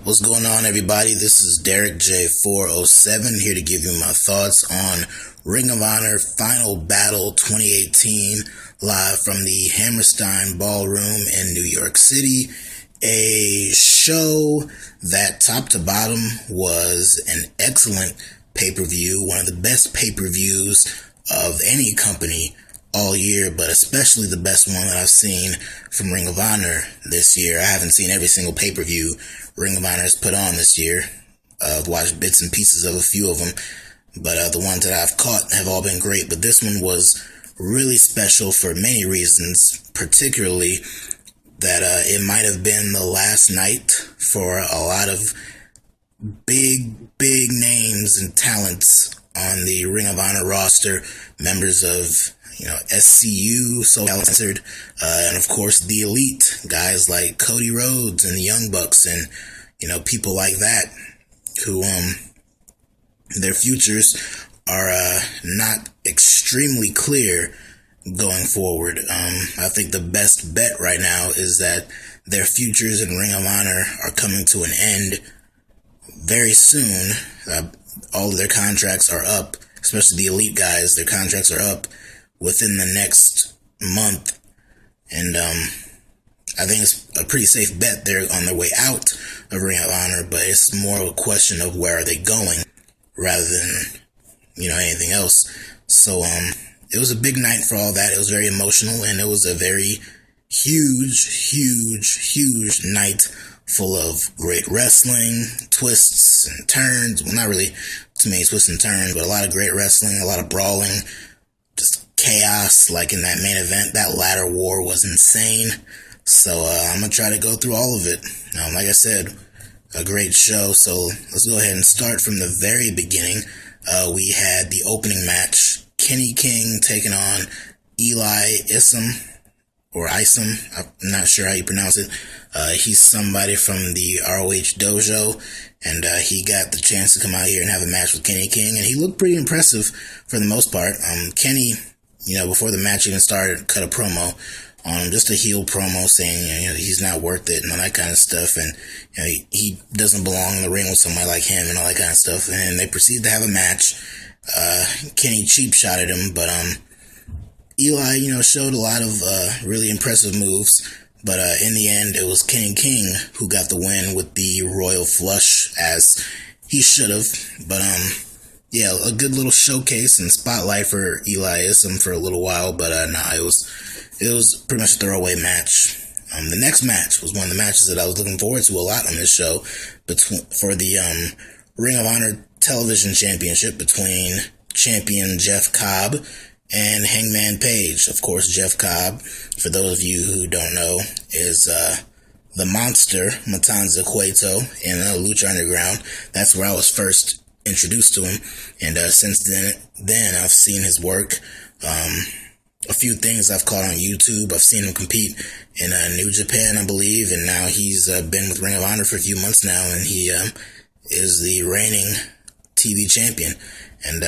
What's going on, everybody? This is Derek J407 here to give you my thoughts on Ring of Honor Final Battle 2018 live from the Hammerstein Ballroom in New York City. A show that top to bottom was an excellent pay-per-view, one of the best pay-per-views of any company all year, but especially the best one that I've seen from Ring of Honor this year. I haven't seen every single pay-per-view Ring of Honor has put on this year. I've watched bits and pieces of a few of them, but the ones that I've caught have all been great. But this one was really special for many reasons, particularly that it might have been the last night for a lot of big names and talents on the Ring of Honor roster, members of SCU, so talented, and of course the Elite, guys like Cody Rhodes and the Young Bucks, and people like that, who their futures are not extremely clear going forward. I think the best bet right now is that their futures in Ring of Honor are coming to an end very soon. All of their contracts are up, especially the Elite guys. Their contracts are up within the next month, and I think it's a pretty safe bet they're on their way out of Ring of Honor, but it's more of a question of where are they going rather than anything else. So it was a big night for all that. It was very emotional, and it was a very huge night full of great wrestling, twists and turns. Well, not really too many twists and turns, but a lot of great wrestling, a lot of brawling, just chaos. Like in that main event, that ladder war was insane. So I'm gonna try to go through all of it. Like I said, a great show. So let's go ahead and start from the very beginning. We had the opening match, Kenny King taking on Eli Isom, or Isom, I'm not sure how you pronounce it. He's somebody from the ROH dojo, and he got the chance to come out here and have a match with Kenny King, and he looked pretty impressive for the most part. Kenny, before the match even started, cut a promo on him, just a heel promo saying, he's not worth it and all that kind of stuff, and he doesn't belong in the ring with somebody like him and all that kind of stuff. And they proceeded to have a match. Kenny cheap shotted him, but Eli, showed a lot of really impressive moves, but in the end, it was Kenny King who got the win with the Royal Flush, as he should have. But yeah, a good little showcase and spotlight for Eli Isom for a little while, but it was pretty much a throwaway match. The next match was one of the matches that I was looking forward to a lot on this show, for the Ring of Honor Television Championship between champion Jeff Cobb and Hangman Page. Of course, Jeff Cobb, for those of you who don't know, is the monster Matanza Cueto in Lucha Underground. That's where I was first introduced to him, and since then I've seen his work. A few things I've caught on YouTube. I've seen him compete in New Japan, I believe, and now he's been with Ring of Honor for a few months now, and he is the reigning TV champion. And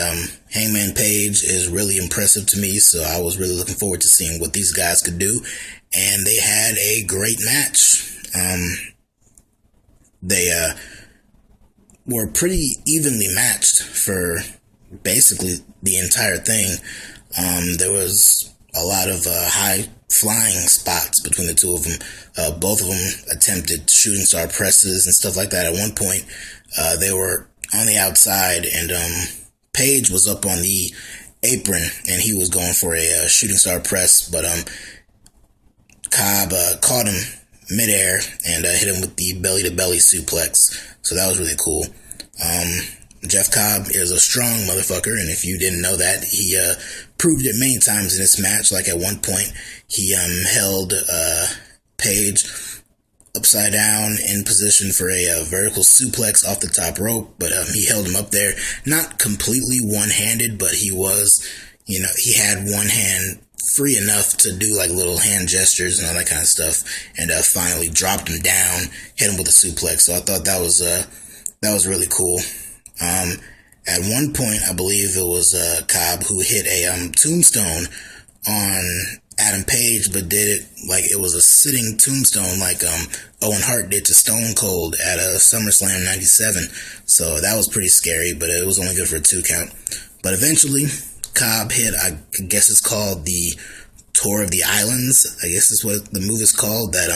Hangman Page is really impressive to me, so I was really looking forward to seeing what these guys could do. And they had a great match. They were pretty evenly matched for basically the entire thing. There was a lot of high flying spots between the two of them. Both of them attempted shooting star presses and stuff like that. At one point, they were on the outside, and Page was up on the apron, and he was going for a shooting star press, but Cobb caught him midair and hit him with the belly-to-belly suplex. So that was really cool. Jeff Cobb is a strong motherfucker, and if you didn't know that, he proved it many times in this match. Like at one point, he held Page upside down in position for a vertical suplex off the top rope, but he held him up there, not completely one-handed, but he was, he had one hand free enough to do like little hand gestures and all that kind of stuff, and finally dropped him down, hit him with a suplex. So I thought that was really cool. At one point, I believe it was Cobb who hit a tombstone on Adam Page, but did it like it was a sitting tombstone, like Owen Hart did to Stone Cold at SummerSlam '97. So that was pretty scary, but it was only good for a 2 count. But eventually, Cobb hit, I guess it's called the Tour of the Islands. I guess is what the move is called. That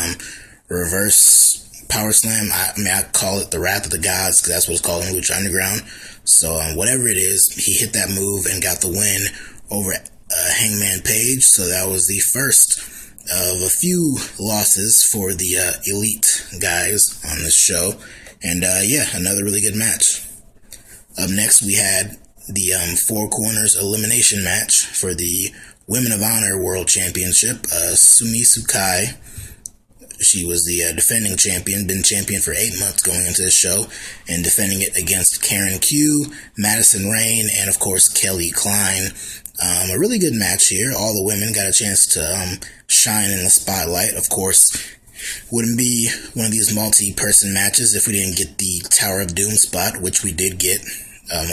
reverse power slam. I call it the Wrath of the Gods because that's what it's called in Lucha Underground. So whatever it is, he hit that move and got the win over Hangman Page. So that was the first of a few losses for the Elite guys on this show. And yeah, another really good match. Up next, we had the Four Corners Elimination match for the Women of Honor World Championship. Sumi Sakai, she was the defending champion, been champion for 8 months going into this show, and defending it against Karen Q, Madison Rayne, and of course Kelly Klein. A really good match here. All the women got a chance to shine in the spotlight. Of course, wouldn't be one of these multi-person matches if we didn't get the Tower of Doom spot, which we did get.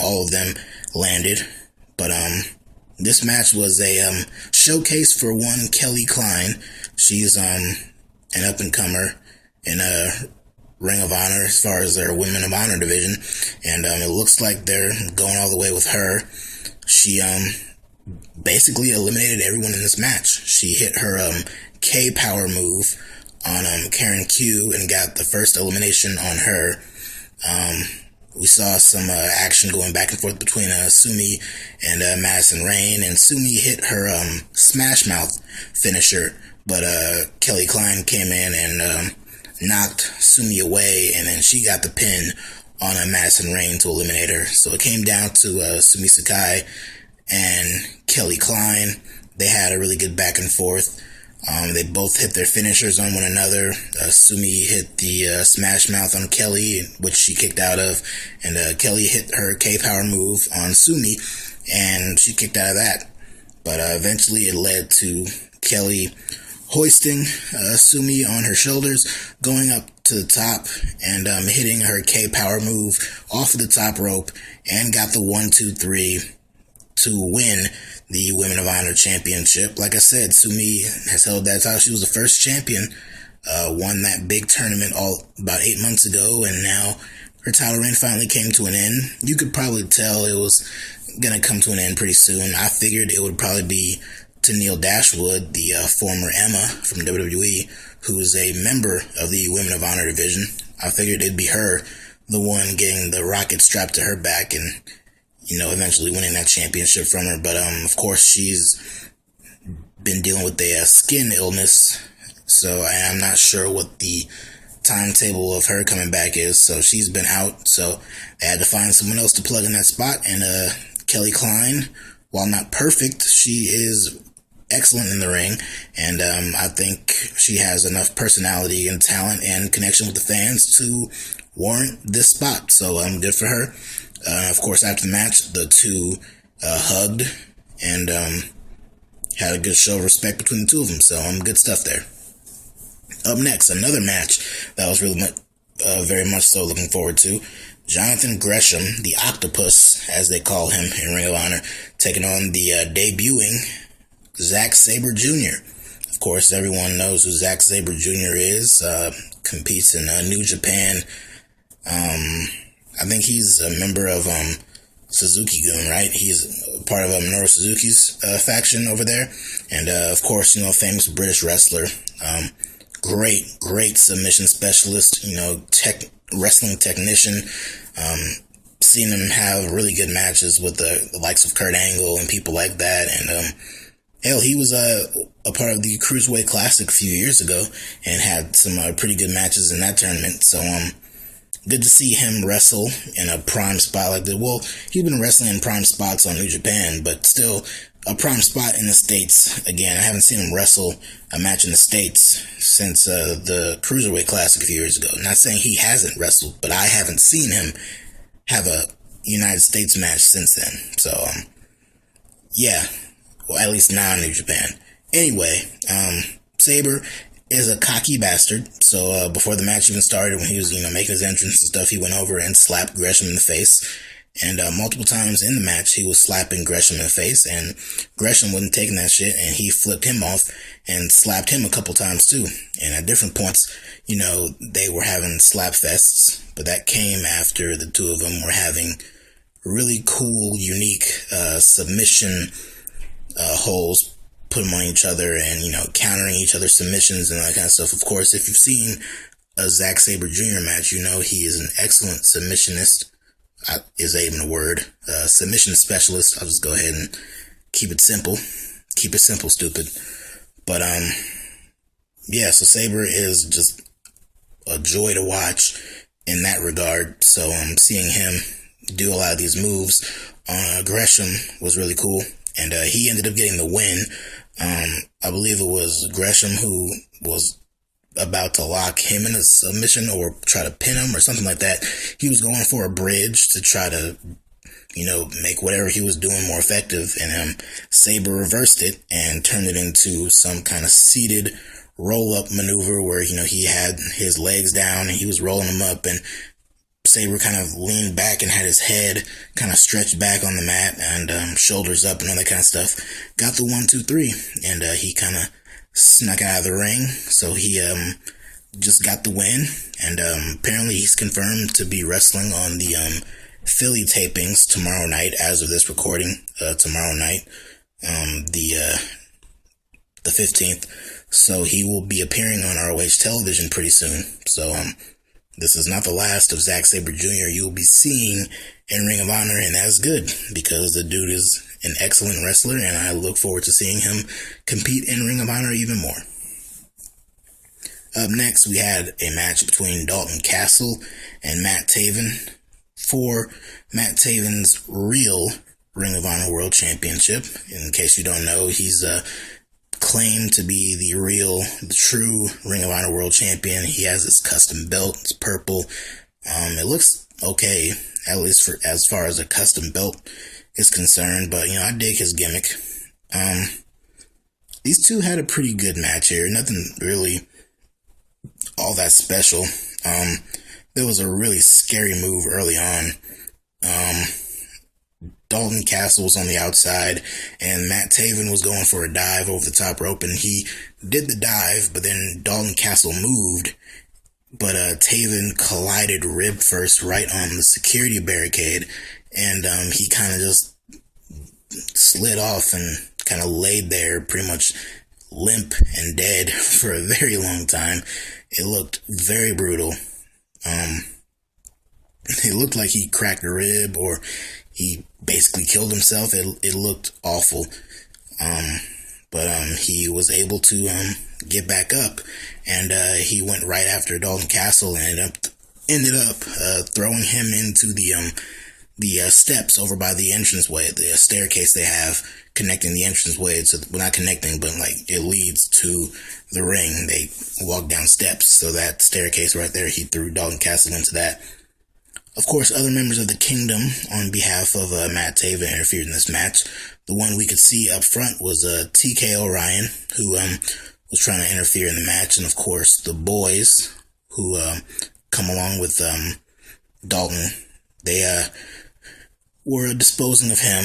All of them landed. But this match was a showcase for one Kelly Klein. She's an up-and-comer in Ring of Honor as far as their Women of Honor division. And it looks like they're going all the way with her. She basically eliminated everyone in this match. She hit her K-Power move on Karen Q and got the first elimination on her. We saw some action going back and forth between Sumi and Madison Rayne, and Sumi hit her Smash Mouth finisher, but Kelly Klein came in and knocked Sumi away, and then she got the pin on Madison Rayne to eliminate her. So it came down to Sumi Sakai and Kelly Klein. They had a really good back and forth. They both hit their finishers on one another. Sumi hit the Smash Mouth on Kelly, which she kicked out of, and Kelly hit her K-Power move on Sumi, and she kicked out of that. But eventually it led to Kelly hoisting Sumi on her shoulders, going up to the top, and hitting her K-Power move off of the top rope, and got the 1-2-3 to win the Women of Honor Championship. Like I said, Sumi has held that title. She was the first champion, won that big tournament about 8 months ago, and now her title reign finally came to an end. You could probably tell it was going to come to an end pretty soon. I figured it would probably be Tenille Dashwood, the former Emma from WWE, who's a member of the Women of Honor division. I figured it'd be her, the one getting the rocket strapped to her back and eventually winning that championship from her. But, of course, she's been dealing with a skin illness, so I'm not sure what the timetable of her coming back is. So she's been out, so they had to find someone else to plug in that spot. And Kelly Klein, while not perfect, she is excellent in the ring, and I think she has enough personality and talent and connection with the fans to warrant this spot. So good for her. Of course, after the match, the two hugged and had a good show of respect between the two of them. So good stuff there. Up next, another match that I was really very much so looking forward to. Jonathan Gresham, the Octopus, as they call him in Ring of Honor, taking on the debuting Zack Sabre Jr. Of course, everyone knows who Zack Sabre Jr. is. Competes in New Japan. I think he's a member of Suzuki-gun, right? He's part of Minoru Suzuki's faction over there. And, of course, famous British wrestler. Great submission specialist, wrestling technician. Seen him have really good matches with the likes of Kurt Angle and people like that. And, hell, he was a part of the Cruiserweight Classic a few years ago and had some pretty good matches in that tournament. So, good to see him wrestle in a prime spot like that. Well, he's been wrestling in prime spots on New Japan, but still a prime spot in the States. Again, I haven't seen him wrestle a match in the States since the Cruiserweight Classic a few years ago. Not saying he hasn't wrestled, but I haven't seen him have a United States match since then. So, yeah. Well, at least now in New Japan. Anyway, Sabre is a cocky bastard. So before the match even started, when he was making his entrance and stuff, he went over and slapped Gresham in the face, And multiple times in the match, he was slapping Gresham in the face, and Gresham wasn't taking that shit, and he flipped him off and slapped him a couple times too. And at different points, they were having slap fests, but that came after the two of them were having really cool, unique submission holds, put them on each other, and countering each other's submissions and that kind of stuff. Of course, if you've seen a Zack Sabre Jr. match, he is an excellent submissionist. Is that even a word? Submission specialist. I'll just go ahead and keep it simple. Keep it simple, stupid. But yeah. So Sabre is just a joy to watch in that regard. So seeing him do a lot of these moves on Gresham was really cool, and he ended up getting the win. I believe it was Gresham who was about to lock him in a submission or try to pin him or something like that. He was going for a bridge to try to, make whatever he was doing more effective, and Sabre reversed it and turned it into some kind of seated roll-up maneuver where, he had his legs down and he was rolling them up, and Sabre kind of leaned back and had his head kind of stretched back on the mat and shoulders up and all that kind of stuff. Got the 1, 2, 3, and he kind of snuck out of the ring, so he just got the win, and apparently he's confirmed to be wrestling on the Philly tapings tomorrow night, as of this recording, tomorrow night, the 15th, so he will be appearing on ROH television pretty soon. So this is not the last of Zack Sabre Jr. you will be seeing in Ring of Honor, and that's good, because the dude is an excellent wrestler, and I look forward to seeing him compete in Ring of Honor even more. Up next, we had a match between Dalton Castle and Matt Taven for Matt Taven's real Ring of Honor World Championship. In case you don't know, he's claimed to be the true Ring of Honor World Champion. He has his custom belt. It's purple. It looks okay, at least for as far as a custom belt is concerned, but I dig his gimmick. These two had a pretty good match here. Nothing really all that special. There was a really scary move early on. Dalton Castle was on the outside, and Matt Taven was going for a dive over the top rope, and he did the dive, but then Dalton Castle moved, but Taven collided rib first right on the security barricade, and he kind of just slid off and kind of laid there pretty much limp and dead for a very long time. It looked very brutal. It looked like he cracked a rib or he basically killed himself. It looked awful. But he was able to get back up, and he went right after Dalton Castle and ended up throwing him into the steps over by the entranceway, the staircase they have connecting the entranceway. Well, not connecting, but it leads to the ring. They walk down steps, so that staircase right there, he threw Dalton Castle into that. Of course, other members of the Kingdom, on behalf of Matt Taven, interfered in this match. The one we could see up front was TK Orion, who was trying to interfere in the match, and of course, the boys, who come along with Dalton. They were disposing of him,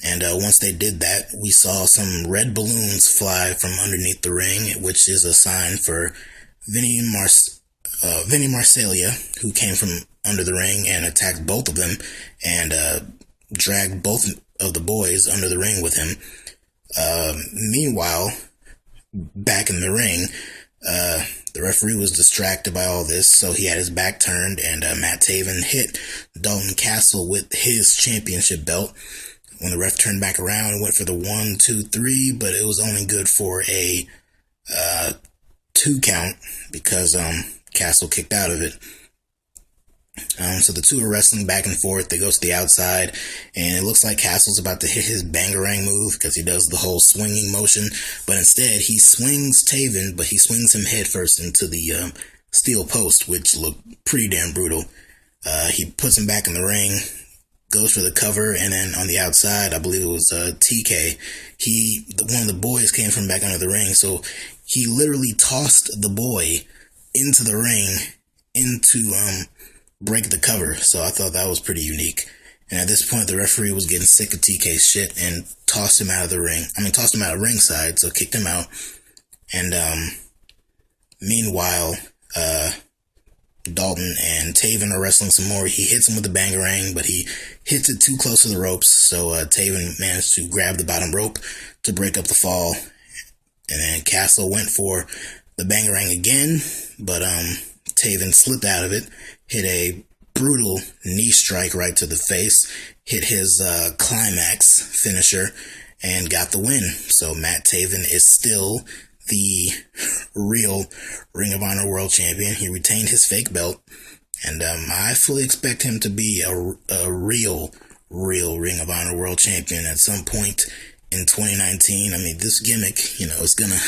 and once they did that, we saw some red balloons fly from underneath the ring, which is a sign for Vinny Marsalia, who came from under the ring and attacked both of them and dragged both of the boys under the ring with him. Meanwhile, back in the ring, the referee was distracted by all this, so he had his back turned, and Matt Taven hit Dalton Castle with his championship belt. When the ref turned back around, it went for the 1, 2, 3, but it was only good for a 2 count because Castle kicked out of it. So the two are wrestling back and forth. They go to the outside, and it looks like Castle's about to hit his bangarang move because he does the whole swinging motion, but instead he swings Taven, but he swings him headfirst into the steel post, which looked pretty damn brutal. He puts him back in the ring, goes for the cover, and then on the outside, I believe it was TK, one of the boys came from back under the ring, so he literally tossed the boy into the ring, into break the cover. So I thought that was pretty unique. And at this point, the referee was getting sick of TK's shit and tossed him out of the ring. Tossed him out of ringside, so kicked him out. And, meanwhile, Dalton and Taven are wrestling some more. He hits him with the bangarang, but he hits it too close to the ropes, so Taven managed to grab the bottom rope to break up the fall. And then Castle went for the bangarang again, but Taven slipped out of it, hit a brutal knee strike right to the face, hit his climax finisher, and got the win. So Matt Taven is still the real Ring of Honor World Champion. He retained his fake belt, and I fully expect him to be a real Ring of Honor World Champion at some point in 2019. I mean, this gimmick, you know, is gonna...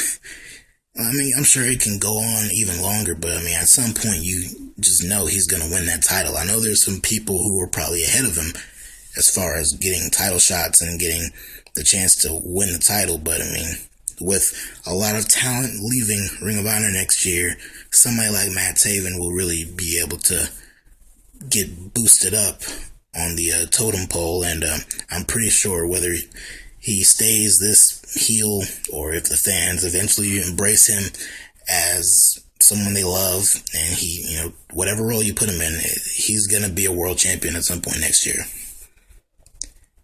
I mean, I'm sure it can go on even longer, but I mean, at some point you just know he's gonna win that title. I know there's some people who are probably ahead of him as far as getting title shots and getting the chance to win the title, but I mean, with a lot of talent leaving Ring of Honor next year, somebody like Matt Taven will really be able to get boosted up on the totem pole, and I'm pretty sure whether he stays this heel or if the fans eventually embrace him as someone they love, and he, you know, whatever role you put him in, he's gonna be a world champion at some point next year.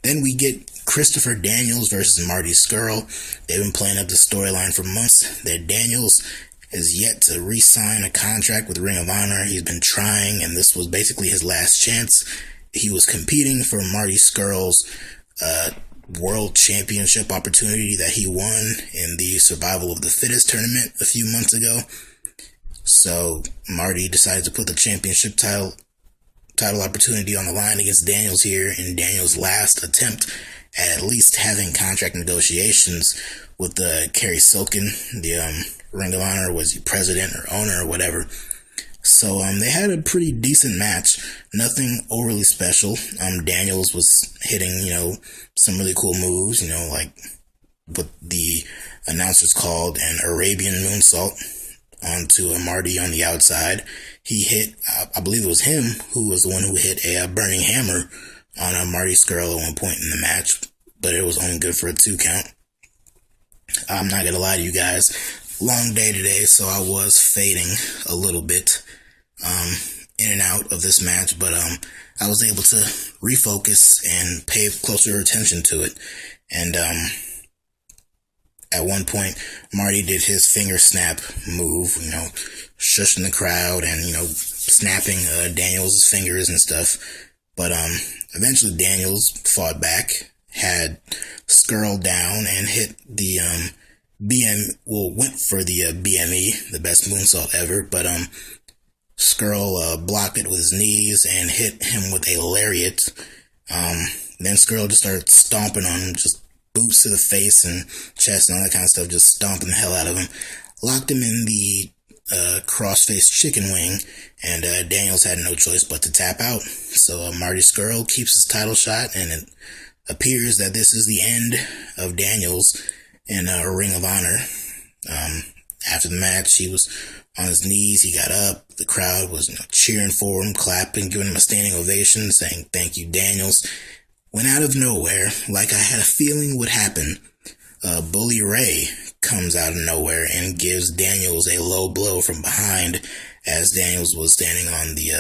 Then we get Christopher Daniels versus Marty Scurll. They've been playing up the storyline for months that Daniels is yet to re-sign a contract with Ring of Honor. He's been trying, and this was basically his last chance. He was competing for Marty Scurll's world championship opportunity that he won in the Survival of the Fittest tournament a few months ago. So Marty decided to put the championship title opportunity on the line against Daniels here in Daniels' last attempt at least having contract negotiations with Kerry Silken. The Ring of Honor, was he president or owner or whatever. So they had a pretty decent match, nothing overly special. Daniels was hitting, you know, some really cool moves, you know, like what the announcers called an Arabian moonsault onto Marty on the outside. He hit, I believe it was him who was the one who hit a burning hammer on Marty Scurll at one point in the match, but it was only good for a 2 count. I'm not gonna lie to you guys, long day today, so I was fading a little bit in and out of this match, but I was able to refocus and pay closer attention to it. And at one point, Marty did his finger snap move, you know, shushing the crowd and, you know, snapping Daniels' fingers and stuff. But eventually Daniels fought back, had Scurll down, and hit the went for the BME, the best moonsault ever, but Scurll blocked it with his knees and hit him with a lariat. Then Scurll just started stomping on him, just boots to the face and chest and all that kind of stuff, just stomping the hell out of him. Locked him in the cross-faced chicken wing, and Daniels had no choice but to tap out. So Marty Scurll keeps his title shot, and it appears that this is the end of Daniels in Ring of Honor. After the match, he was on his knees, he got up, the crowd was, you know, cheering for him, clapping, giving him a standing ovation, saying, "Thank you, Daniels." When out of nowhere, like I had a feeling would happen, Bully Ray comes out of nowhere and gives Daniels a low blow from behind as Daniels was standing on the,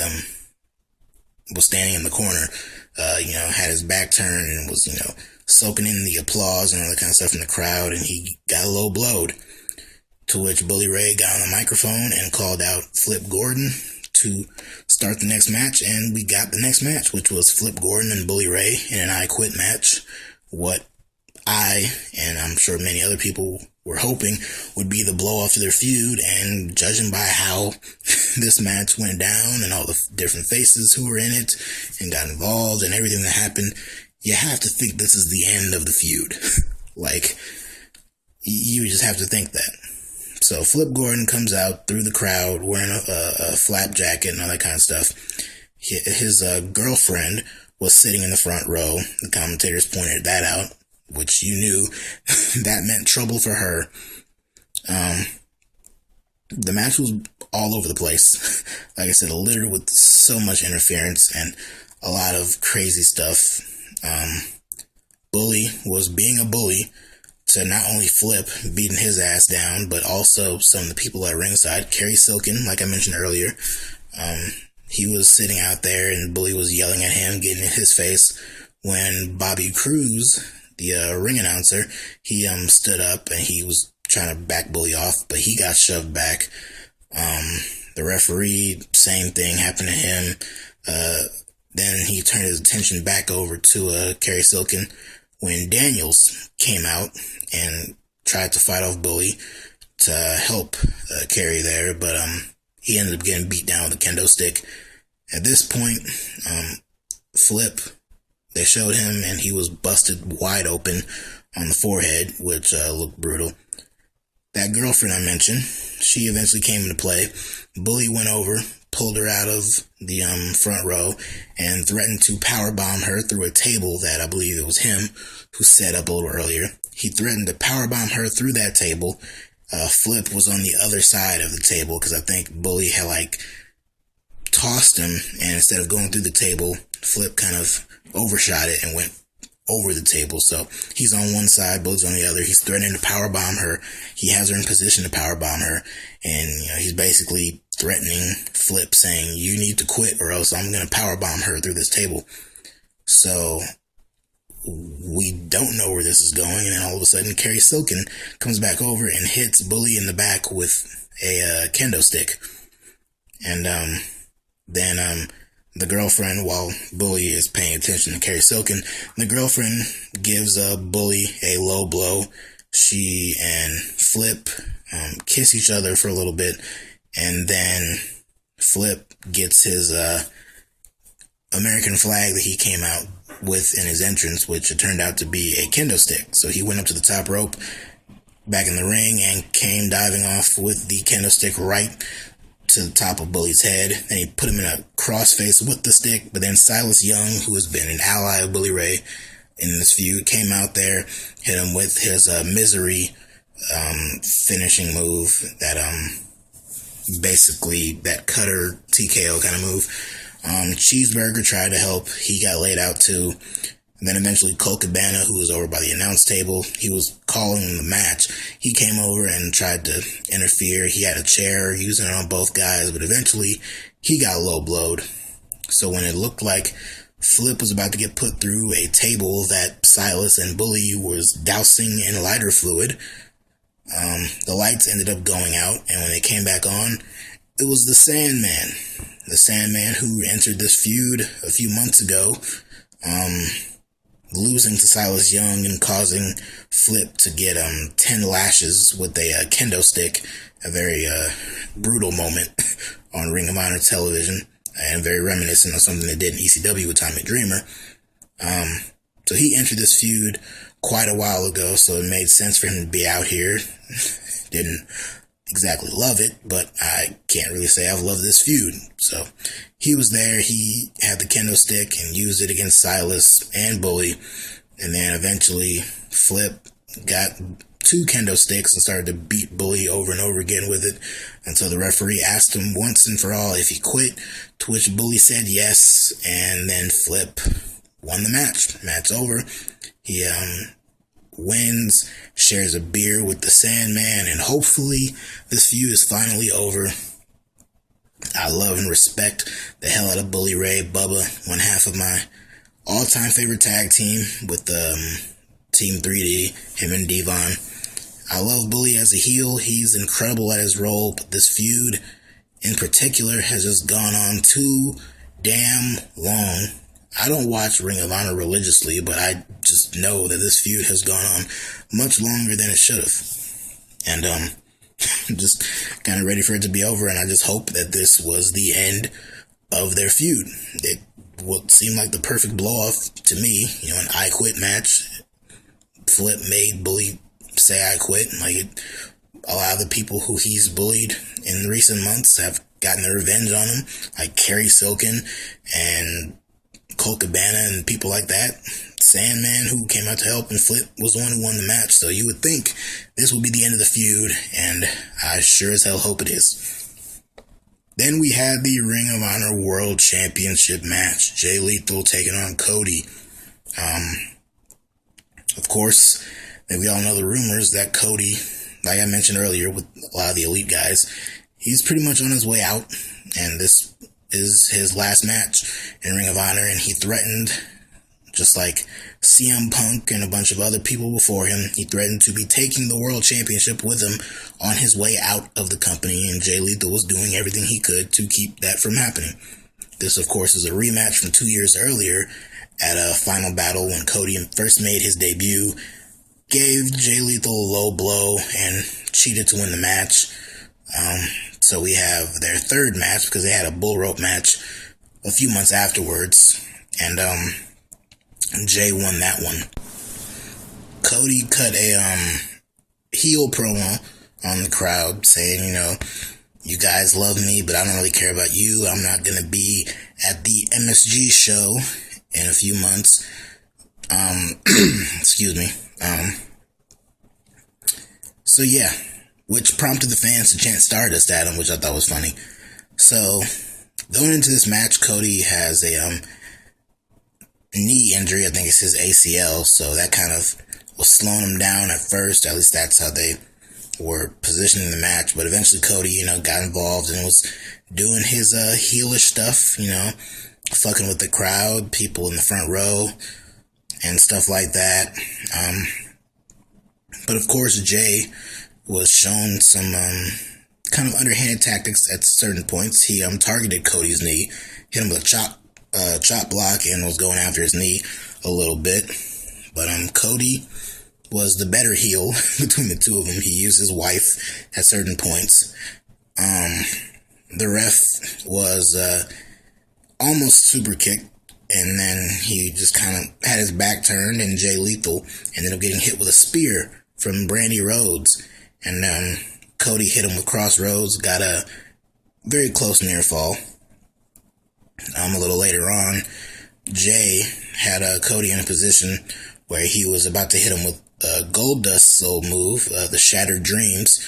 was standing in the corner, you know, had his back turned and was, you know, soaking in the applause and all that kind of stuff from the crowd, and he got low blowed. To which Bully Ray got on the microphone and called out Flip Gordon to start the next match, and we got the next match, which was Flip Gordon and Bully Ray in an I Quit match. What I, and I'm sure many other people, were hoping would be the blow off to their feud, and judging by how this match went down and all the different faces who were in it and got involved and everything that happened, you have to think this is the end of the feud. Like, you just have to think that. So Flip Gordon comes out through the crowd wearing a flap jacket and all that kind of stuff. His girlfriend was sitting in the front row. The commentators pointed that out, which you knew that meant trouble for her. The match was all over the place. Like I said, littered with so much interference and a lot of crazy stuff. Bully was being a bully to not only Flip beating his ass down, but also some of the people at ringside. Kerry Silkin, like I mentioned earlier, he was sitting out there and Bully was yelling at him, getting in his face, when Bobby Cruz, the ring announcer, he stood up and he was trying to back Bully off, but he got shoved back. The referee, same thing happened to him. Then he turned his attention back over to Kerry Silkin when Daniels came out and tried to fight off Bully to help Kerry there, but he ended up getting beat down with a kendo stick. At this point, Flip, they showed him and he was busted wide open on the forehead, which looked brutal. That girlfriend I mentioned, she eventually came into play. Bully went over, pulled her out of the front row, and threatened to powerbomb her through a table that I believe it was him who set up a little earlier. He threatened to powerbomb her through that table. Flip was on the other side of the table because I think Bully had tossed him, and instead of going through the table, Flip kind of overshot it and went over the table. So he's on one side, Bully's on the other. He's threatening to powerbomb her. He has her in position to powerbomb her, and he's basically threatening Flip, saying, "You need to quit or else I'm going to powerbomb her through this table." So we don't know where this is going, and then all of a sudden Kerry Silkin comes back over and hits Bully in the back with a kendo stick. And then the girlfriend, while Bully is paying attention to Kerry Silkin, the girlfriend gives Bully a low blow. She and Flip kiss each other for a little bit, and then Flip gets his American flag that he came out with in his entrance, which it turned out to be a kendo stick. So he went up to the top rope back in the ring and came diving off with the kendo stick right to the top of Bully's head, and he put him in a crossface with the stick. But then Silas Young, who has been an ally of Bully Ray in this feud, came out there, hit him with his misery finishing move, that basically that cutter TKO kind of move. Cheeseburger tried to help. He got laid out too. And then eventually Colt Cabana, who was over by the announce table, he was calling the match. He came over and tried to interfere. He had a chair, using it on both guys, but eventually he got low blowed. So when it looked like Flip was about to get put through a table that Silas and Bully was dousing in lighter fluid, the lights ended up going out, and when they came back on, it was the Sandman. The Sandman who entered this feud a few months ago, losing to Silas Young and causing Flip to get 10 lashes with a kendo stick, a very brutal moment on Ring of Honor television, and very reminiscent of something they did in ECW with Tommy Dreamer. So he entered this feud quite a while ago, so it made sense for him to be out here. Didn't exactly love it, but I can't really say I've loved this feud. So he was there, he had the kendo stick and used it against Silas and Bully, and then eventually Flip got 2 kendo sticks and started to beat Bully over and over again with it, until the referee asked him once and for all if he quit, to which Bully said yes, and then Flip won the match. Match over. He wins, shares a beer with the Sandman, and hopefully this feud is finally over. I love and respect the hell out of Bully Ray. Bubba, one half of my all-time favorite tag team with Team 3D, him and Devon. I love Bully as a heel. He's incredible at his role, but this feud in particular has just gone on too damn long. I don't watch Ring of Honor religiously, but I just know that this feud has gone on much longer than it should have. And I'm just kind of ready for it to be over, and I just hope that this was the end of their feud. It would seem like the perfect blow-off to me, an I Quit match. Flip made Bully say I quit. A lot of the people who he's bullied in recent months have gotten their revenge on him, like Kerry Silkin and Colt Cabana and people like that. Sandman, who came out to help, and Flip was the one who won the match. So you would think this would be the end of the feud, and I sure as hell hope it is. Then we had the Ring of Honor World Championship match. Jay Lethal taking on Kody. Of course, we all know the rumors that Kody, like I mentioned earlier with a lot of the Elite guys, he's pretty much on his way out, and this is his last match in Ring of Honor, and he threatened, just like CM Punk and a bunch of other people before him, he threatened to be taking the World Championship with him on his way out of the company, and Jay Lethal was doing everything he could to keep that from happening. This, of course, is a rematch from 2 years earlier at a Final Battle when Kody first made his debut, gave Jay Lethal a low blow, and cheated to win the match. So we have their third match, because they had a bull rope match a few months afterwards, and Jay won that one. Kody cut a heel promo on the crowd saying, you guys love me, but I don't really care about you. I'm not going to be at the MSG show in a few months. Excuse me. So yeah, which prompted the fans to chant Stardust at him, which I thought was funny. So, going into this match, Kody has a knee injury. I think it's his ACL, so that kind of was slowing him down at first. At least that's how they were positioning the match. But eventually Kody, got involved and was doing his heelish stuff, fucking with the crowd, people in the front row, and stuff like that. But of course, Jay was shown some kind of underhanded tactics at certain points. He targeted Cody's knee, hit him with a chop block, and was going after his knee a little bit. But Kody was the better heel between the two of them. He used his wife at certain points. The ref was almost super kicked, and then he just kind of had his back turned, and Jay Lethal ended up getting hit with a spear from Brandy Rhodes, and Kody hit him with crossroads, got a very close near fall. A little later on, Jay had Kody in a position where he was about to hit him with a Goldust Soul move, the Shattered Dreams.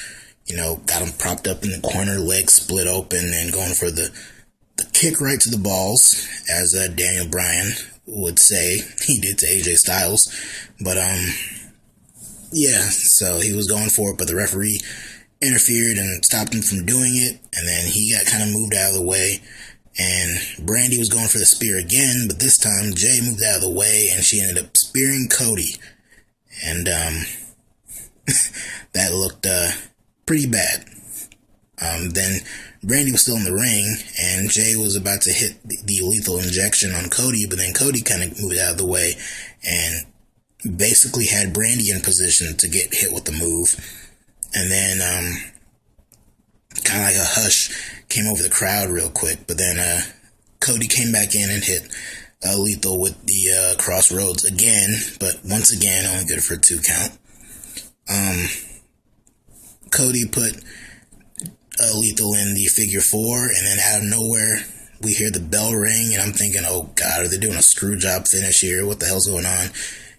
Got him propped up in the corner, legs split open, and going for the kick right to the balls, as Daniel Bryan would say he did to AJ Styles. But yeah, so he was going for it, but the referee interfered and stopped him from doing it, and then he got kind of moved out of the way, and Brandy was going for the spear again, but this time Jay moved out of the way, and she ended up spearing Kody, and that looked pretty bad. Then Brandy was still in the ring, and Jay was about to hit the lethal injection on Kody, but then Kody kind of moved out of the way, and basically had Brandy in position to get hit with the move. And then kind of like a hush came over the crowd real quick, but then Kody came back in and hit Lethal with the crossroads again, but once again only good for a 2 count. Kody put Lethal in the figure 4, and then out of nowhere we hear the bell ring, and I'm thinking, oh god, are they doing a screw job finish here? What the hell's going on?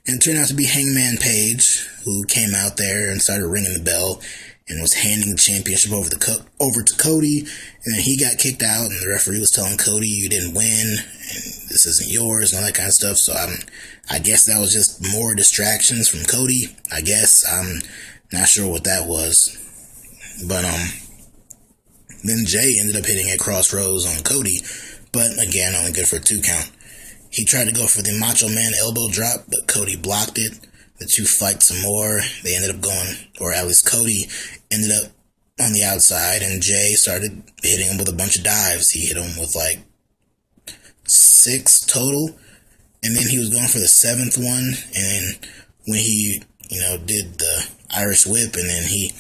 And it turned out to be Hangman Page, who came out there and started ringing the bell and was handing the championship over to Kody, and then he got kicked out, and the referee was telling Kody, you didn't win, and this isn't yours, and all that kind of stuff. So I guess that was just more distractions from Kody. I guess I'm not sure what that was, but then Jay ended up hitting a crossroads on Kody, but again only good for a 2 count. He tried to go for the Macho Man elbow drop, but Kody blocked it. The two fight some more. They ended up going, or at least Kody ended up on the outside, and Jay started hitting him with a bunch of dives. He hit him with like 6 total, and then he was going for the 7th one, and then when he, did the Irish whip, and then he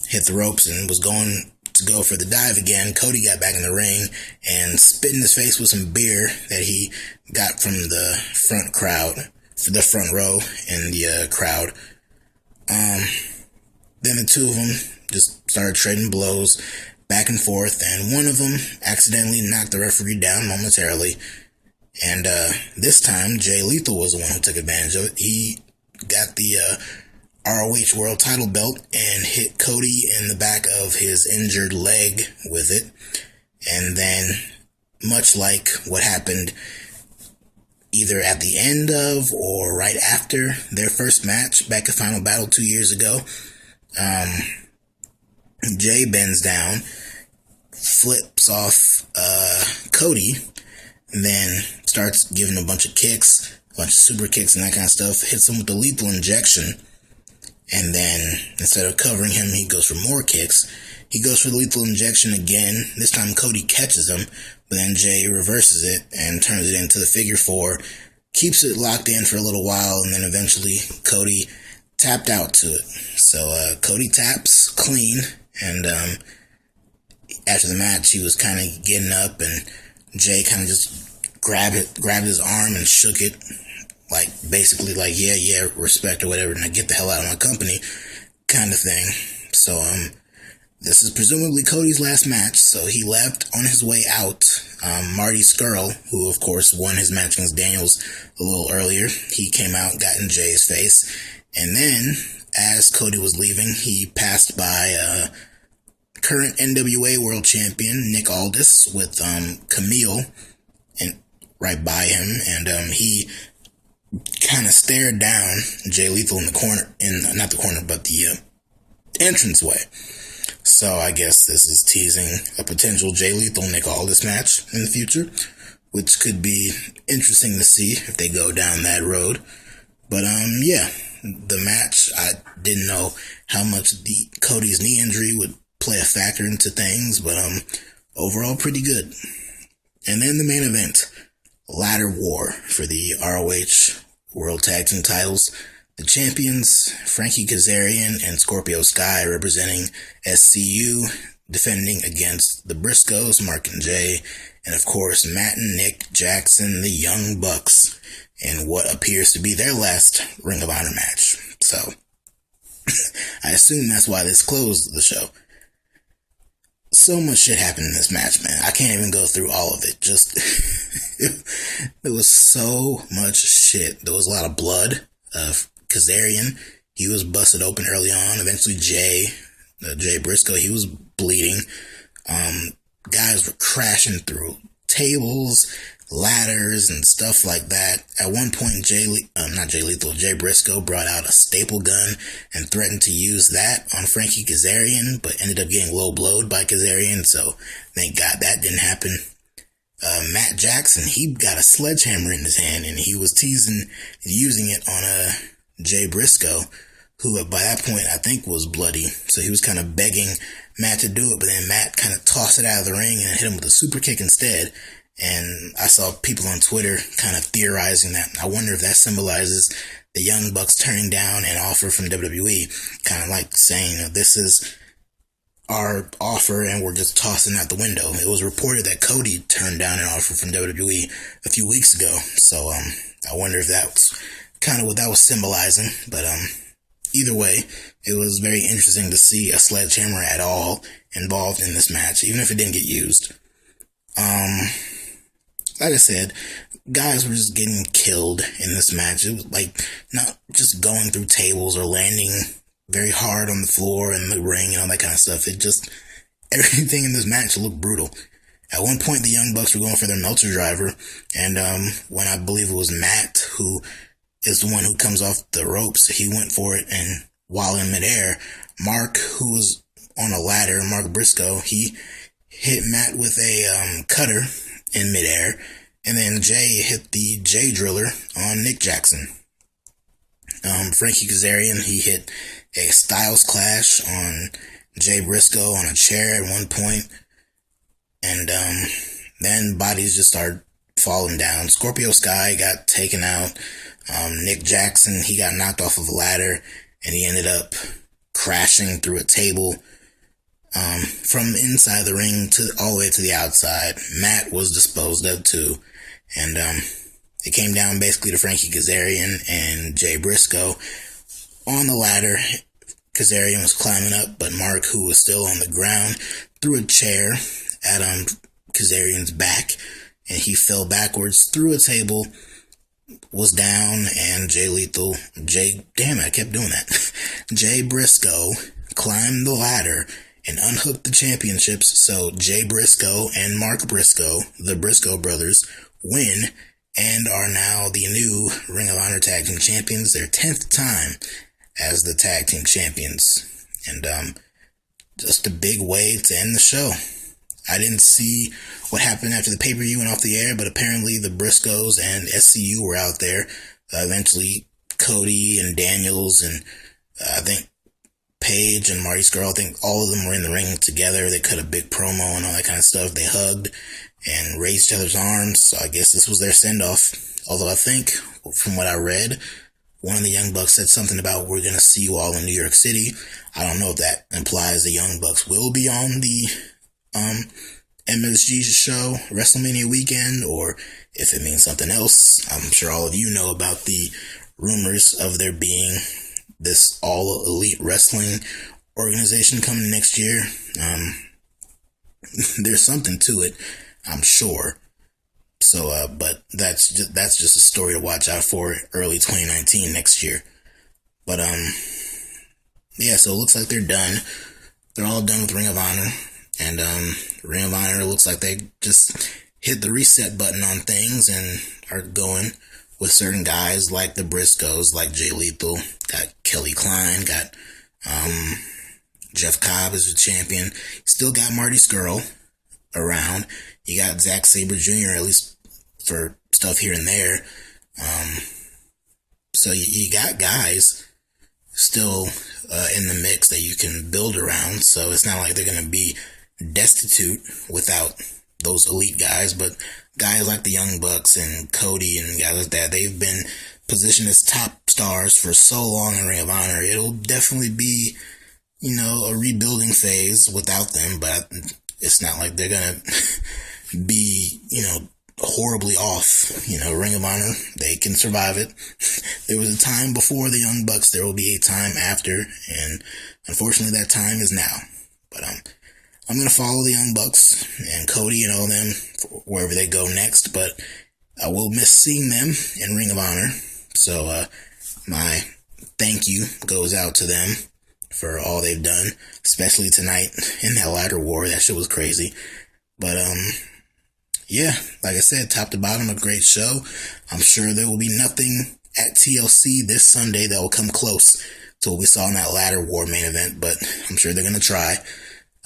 hit the ropes and was going to go for the dive again, Kody got back in the ring and spit in his face with some beer that he got from the front row in the crowd. Then the two of them just started trading blows back and forth, and one of them accidentally knocked the referee down momentarily, and this time Jay Lethal was the one who took advantage of it. He got the ROH World Title belt and hit Kody in the back of his injured leg with it. And then, much like what happened either at the end of or right after their first match back at Final Battle 2 years ago, Jay bends down, flips off Kody, and then starts giving a bunch of kicks, a bunch of super kicks and that kind of stuff, hits him with the lethal injection, and then instead of covering him, he goes for more kicks. He goes for the lethal injection again. This time Kody catches him, but then Jay reverses it and turns it into the figure four, keeps it locked in for a little while, and then eventually Kody tapped out to it. So Kody taps clean, and after the match, he was kind of getting up, and Jay kind of just grabbed his arm and shook it, like basically like yeah, respect or whatever, and I get the hell out of my company, kind of thing. So this is presumably Cody's last match, so he left. On his way out, Marty Scurll, who of course won his match against Daniels a little earlier, he came out, got in Jay's face, and then as Kody was leaving, he passed by current NWA World Champion Nick Aldis with Camille and right by him, and he kind of stared down Jay Lethal in the corner, not the corner, but the entranceway. So I guess this is teasing a potential Jay Lethal Nick Aldis match in the future, which could be interesting to see if they go down that road. But yeah, the match, I didn't know how much Cody's knee injury would play a factor into things, but overall pretty good. And then the main event, ladder war for the ROH World Tag Team titles. The champions, Frankie Kazarian and Scorpio Sky, representing SCU, defending against the Briscoes, Mark and Jay, and of course Matt and Nick Jackson, the Young Bucks, in what appears to be their last Ring of Honor match. So, I assume that's why this closed the show. So much shit happened in this match, man. I can't even go through all of it. Just, there was so much shit. There was a lot of blood. Kazarian, he was busted open early on. Eventually Jay Briscoe, he was bleeding. Guys were crashing through tables, ladders, and stuff like that. At one point, Jay Briscoe brought out a staple gun and threatened to use that on Frankie Kazarian, but ended up getting low blowed by Kazarian, so thank God that didn't happen. Matt Jackson, he got a sledgehammer in his hand, and he was teasing using it on Jay Briscoe, who by that point I think was bloody, so he was kind of begging Matt to do it, but then Matt kind of tossed it out of the ring and hit him with a super kick instead. And I saw people on Twitter kind of theorizing that. I wonder if that symbolizes the Young Bucks turning down an offer from WWE, kind of like saying, this is our offer and we're just tossing out the window. It was reported that Kody turned down an offer from WWE a few weeks ago, so I wonder if that was kind of what that was symbolizing. But either way, it was very interesting to see a sledgehammer at all involved in this match, even if it didn't get used. Like I said, guys were just getting killed in this match. It was like not just going through tables or landing very hard on the floor and the ring and all that kind of stuff. It just, everything in this match looked brutal. At one point, the Young Bucks were going for their Meltzer driver, and when I believe it was Matt, who is the one who comes off the ropes, he went for it, and while in midair, Mark, who was on a ladder, Mark Briscoe, he hit Matt with a cutter in midair, and then Jay hit the J Driller on Nick Jackson. Frankie Kazarian, he hit a Styles Clash on Jay Briscoe on a chair at one point, and then bodies just started falling down. Scorpio Sky got taken out. Nick Jackson, he got knocked off of a ladder, and he ended up crashing through a table from inside the ring to all the way to the outside. Matt was disposed of too, and it came down basically to Frankie Kazarian and Jay Briscoe on the ladder. Kazarian was climbing up, but Mark, who was still on the ground, threw a chair at Kazarian's back, and he fell backwards through a table, was down, and Jay Briscoe climbed the ladder and unhooked the championships so Jay Briscoe and Mark Briscoe, the Briscoe brothers, win and are now the new Ring of Honor Tag Team Champions, their 10th time as the Tag Team Champions. And just a big way to end the show. I didn't see what happened after the pay-per-view went off the air, but apparently the Briscoes and SCU were out there. Eventually, Kody and Daniels and I think Paige and Marty's girl, I think all of them were in the ring together. They cut a big promo and all that kind of stuff. They hugged and raised each other's arms. So I guess this was their send-off. Although I think, from what I read, one of the Young Bucks said something about, we're going to see you all in New York City. I don't know if that implies the Young Bucks will be on the MSG show WrestleMania weekend, or if it means something else. I'm sure all of you know about the rumors of there being this all elite wrestling organization coming next year. There's something to it, I'm sure. So, but that's just a story to watch out for early 2019 next year. But, yeah, so it looks like they're done. They're all done with Ring of Honor. And, Ring of Honor looks like they just hit the reset button on things and are going with certain guys like the Briscoes, like Jay Lethal, got Kelly Klein, got, Jeff Cobb as a champion. Still got Marty Scurll around. You got Zack Sabre Jr., at least for stuff here and there. So you got guys still in the mix that you can build around. So it's not like they're going to be destitute without those elite guys. But guys like the Young Bucks and Kody and guys like that, they've been positioned as top stars for so long in Ring of Honor. It'll definitely be, you know, a rebuilding phase without them, but it's not like they're gonna be, you know, horribly off. You know, Ring of Honor, they can survive it. There was a time before the Young Bucks, there will be a time after, and unfortunately that time is now. But I'm gonna follow the Young Bucks and Kody and all them wherever they go next, but I will miss seeing them in Ring of Honor. So my thank you goes out to them for all they've done, especially tonight in that ladder war. That shit was crazy. But yeah, like I said, top to bottom, a great show. I'm sure there will be nothing at TLC this Sunday that will come close to what we saw in that ladder war main event, but I'm sure they're gonna try.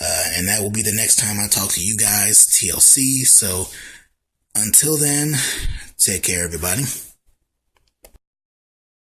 And that will be the next time I talk to you guys, TLC. So until then, take care, everybody.